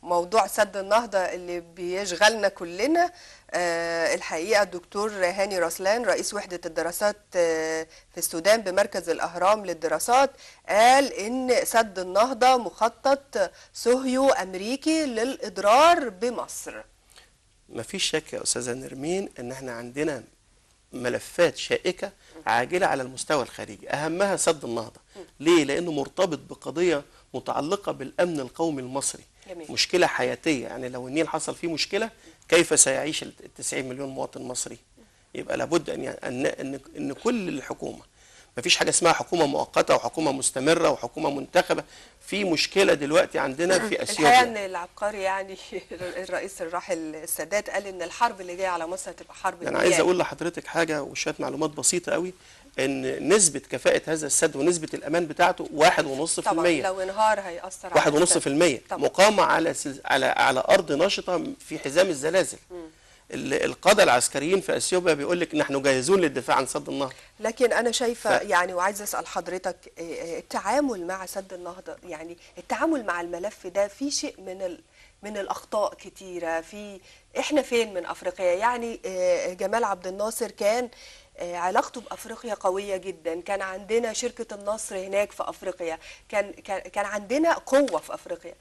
موضوع سد النهضة اللي بيشغلنا كلنا. الحقيقة الدكتور هاني رسلان رئيس وحدة الدراسات في السودان بمركز الأهرام للدراسات قال إن سد النهضة مخطط صهيو أمريكي للإضرار بمصر. مفيش شك يا أستاذة نرمين إن احنا عندنا ملفات شائكة عاجلة على المستوى الخارجي، أهمها سد النهضة. ليه؟ لأنه مرتبط بقضية متعلقة بالأمن القومي المصري. جميل. مشكلة حياتية، يعني لو النيل حصل فيه مشكلة كيف سيعيش ال 90 مليون مواطن مصري؟ يبقى لابد أن كل الحكومة، مفيش حاجة اسمها حكومة مؤقتة وحكومة مستمرة وحكومة منتخبة. في مشكلة دلوقتي عندنا في أثيوبيا. الحقيقة ان العبقري يعني الرئيس الراحل السادات قال ان الحرب اللي جايه على مصر هتبقى حرب أنا عايز أقول لحضرتك حاجة وشوية معلومات بسيطة قوي، إن نسبة كفاءة هذا السد ونسبة الأمان بتاعته 1.5%. طبعا لو انهار هيأثر على 1.5%، مقامة على أرض نشطة في حزام الزلازل. القادة العسكريين في اثيوبيا بيقول لك نحن جاهزون للدفاع عن سد النهضة. لكن انا شايفه يعني وعايزه اسال حضرتك التعامل مع سد النهضة، يعني التعامل مع الملف ده في شيء من الاخطاء كتيره. احنا فين من افريقيا؟ يعني جمال عبد الناصر كان علاقته بافريقيا قويه جدا، كان عندنا شركه النصر هناك في افريقيا، كان عندنا قوه في افريقيا.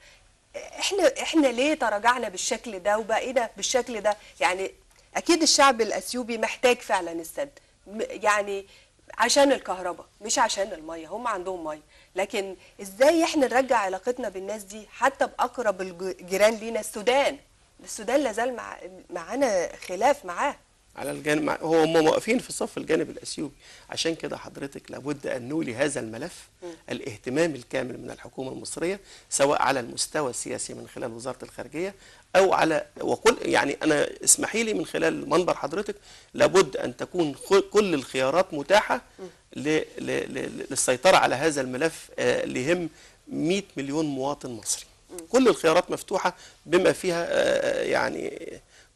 احنا ليه تراجعنا بالشكل ده وبقينا بالشكل ده؟ يعني اكيد الشعب الاثيوبي محتاج فعلا السد، يعني عشان الكهرباء مش عشان الميه، هم عندهم ميه، لكن ازاي احنا نرجع علاقتنا بالناس دي حتى باقرب الجيران لينا؟ السودان لازال معانا خلاف معاه على الجانب، هم واقفين في صف الجانب الاثيوبي. عشان كده حضرتك لابد ان نولي هذا الملف الاهتمام الكامل من الحكومه المصريه، سواء على المستوى السياسي من خلال وزاره الخارجيه او على يعني انا اسمحي لي من خلال منبر حضرتك، لابد ان تكون كل الخيارات متاحه للسيطره على هذا الملف اللي يهم 100 مليون مواطن مصري. كل الخيارات مفتوحه بما فيها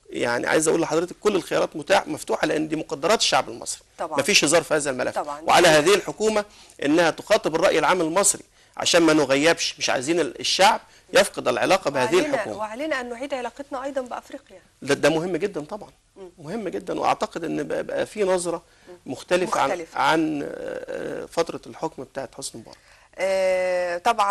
يعني عايز اقول لحضرتك كل الخيارات مفتوحه، لان دي مقدرات الشعب المصري. طبعا مفيش هزار في هذا الملف. طبعا. وعلى هذه الحكومه انها تخاطب الراي العام المصري عشان ما نغيبش، مش عايزين الشعب يفقد العلاقه بهذه الحكومه. وعلينا ان نعيد علاقتنا ايضا بافريقيا. ده مهم جدا طبعا. مهم جدا، واعتقد ان بقى في نظره مختلفه عن فتره الحكم بتاعت حسني مبارك. طبعا.